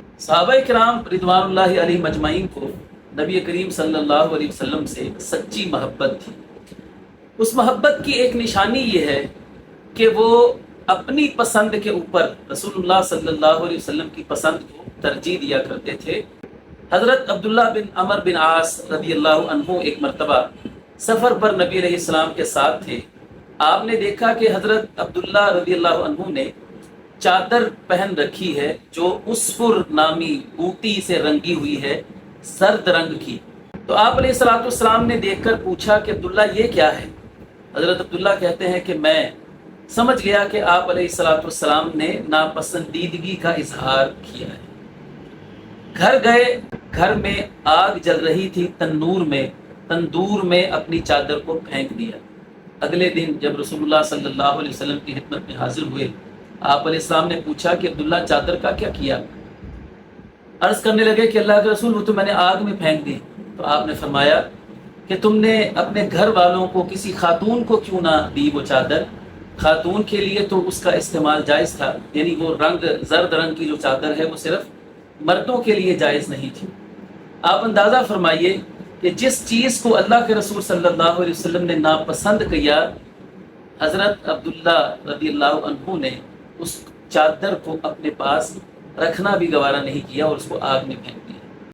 सहाबा किराम रिदवानुल्लाहि अलैहिम अजमाइन को नबी करीम सल्लल्लाहु अलैहि वसल्लम से सच्ची मोहब्बत थी। उस मोहब्बत की एक निशानी ये है कि वो अपनी पसंद के ऊपर रसूलुल्लाह सल्लल्लाहु अलैहि वसल्लम की पसंद को तरजीह दिया करते थे। हज़रत अब्दुल्ला बिन अमर बिन आस रदी अल्लाह अन्हु एक मरतबा सफ़र पर नबी अलैहिस्सलाम के साथ थे। आपने देखा कि हज़रत अब्दुल्ला रदी अल्लाह अन्हु ने चादर पहन रखी है जो उसफुर नामी बूटी से रंगी हुई है, सर्द रंग की। तो आप अलैहिस्सलाम ने देखकर पूछा कि अब्दुल्ला ये क्या है। हज़रत अब्दुल्ला कहते हैं कि मैं समझ गया कि आप अलैहिस्सलाम ने नापसंदीदगी का इजहार किया है। घर गए, घर में आग जल रही थी, तंदूर में अपनी चादर को फेंक दिया। अगले दिन जब रसूलुल्लाह सल्लल्लाहु अलैहि वसल्लम की खिदमत में हाजिर हुए, आप अलैहिस्सलाम ने पूछा कि अब्दुल्ला चादर का क्या किया। अर्ज करने लगे कि अल्लाह के रसूल वो तो मैंने आग में फेंक दी। तो आपने फरमाया कि तुमने अपने घर वालों को, किसी खातून को क्यों ना दी वो चादर। खातून के लिए तो उसका इस्तेमाल जायज़ था, यानी वो जर्द रंग की जो चादर है वो सिर्फ मर्दों के लिए जायज़ नहीं थी। आप अंदाज़ा फरमाइए कि जिस चीज़ को अल्लाह के रसूल सल्लल्लाहु अलैहि वसल्लम ने नापसंद किया, हज़रत अब्दुल्ला रदी अल्लाह अन्हु ने उस चादर को अपने पास रखना भी गवारा नहीं किया और उसको आग में फेंक